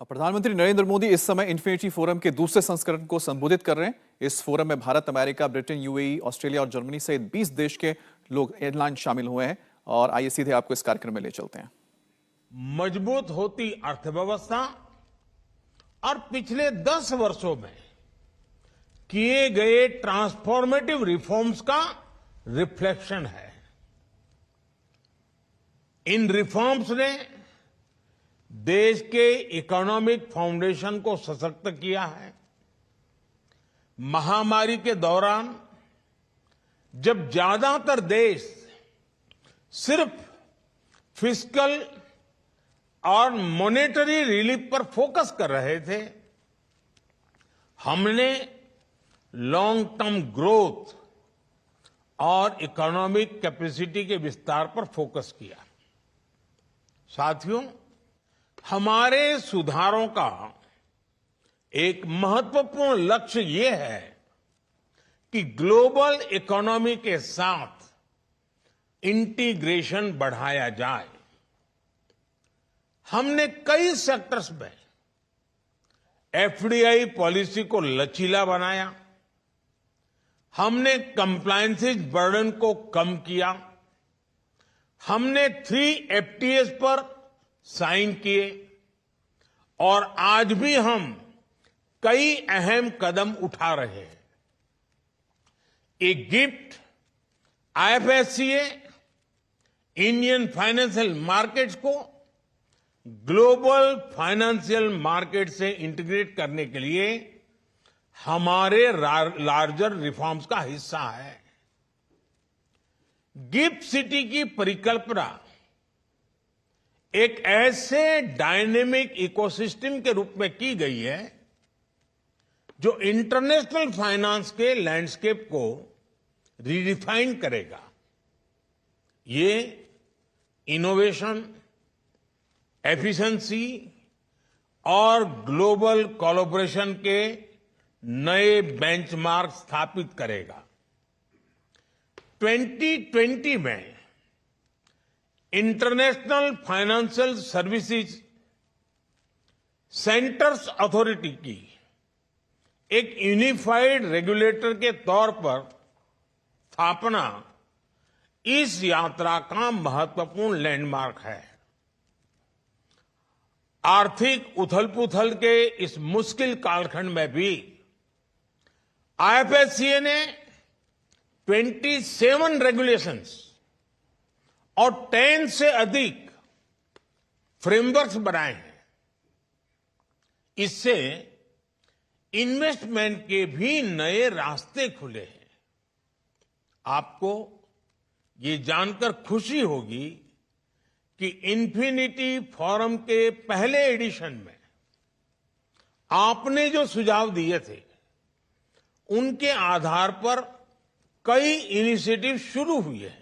प्रधानमंत्री नरेंद्र मोदी इस समय इन्फिनिटी फोरम के दूसरे संस्करण को संबोधित कर रहे हैं। इस फोरम में Bharat, America, Britain, UAE, Australia और जर्मनी सहित 20 देश के लोग एयरलाइन शामिल हुए हैं। और आइए सीधे आपको इस कार्यक्रम में ले चलते हैं। मजबूत होती अर्थव्यवस्था और पिछले 10 वर्षों में किए गए ट्रांसफॉर्मेटिव रिफॉर्म्स का रिफ्लेक्शन है। इन रिफॉर्म्स ने देश के इकोनॉमिक फाउंडेशन को सशक्त किया है। महामारी के दौरान जब ज्यादातर देश सिर्फ फिस्कल और मॉनेटरी रिलीफ पर फोकस कर रहे थे, हमने लॉन्ग टर्म ग्रोथ और इकोनॉमिक कैपेसिटी के विस्तार पर फोकस किया। साथियों, हमारे सुधारों का एक महत्वपूर्ण लक्ष्य ये है कि ग्लोबल इकोनॉमी के साथ इंटीग्रेशन बढ़ाया जाए। हमने कई सेक्टर्स में एफडीआई पॉलिसी को लचीला बनाया। हमने कंप्लायंसेस बर्डन को कम किया। हमने 3 FTAs पर साइन किए और आज भी हम कई अहम कदम उठा रहे हैं। एक gift IFSCA Indian financial markets को ग्लोबल फाइनेंशियल मार्केट से इंटीग्रेट करने के लिए हमारे लार्जर रिफॉर्म्स का हिस्सा है। गिफ्ट सिटी की परिकल्पना एक ऐसे डायनेमिक इकोसिस्टम के रूप में की गई है जो इंटरनेशनल फाइनेंस के लैंडस्केप को रीडिफाइन करेगा। ये इनोवेशन, एफिशिएंसी और ग्लोबल कोलैबोरेशन के नए बेंचमार्क स्थापित करेगा। 2020 में international financial services centres authority की एक यूनिफाइड रेगुलेटर के तौर पर स्थापना इस यात्रा का महत्वपूर्ण लैंडमार्क है। आर्थिक उथल-पुथल के इस मुश्किल कालखंड में भी IFSCA ने 27 रेगुलेशंस और 10 से अधिक फ्रेमवर्क्स बनाए हैं। इससे इन्वेस्टमेंट के भी नए रास्ते खुले हैं। आपको ये जानकर खुशी होगी कि इन्फिनिटी फोरम के पहले एडिशन में आपने जो सुझाव दिए थे, उनके आधार पर कई इनिशिएटिव शुरू हुए हैं।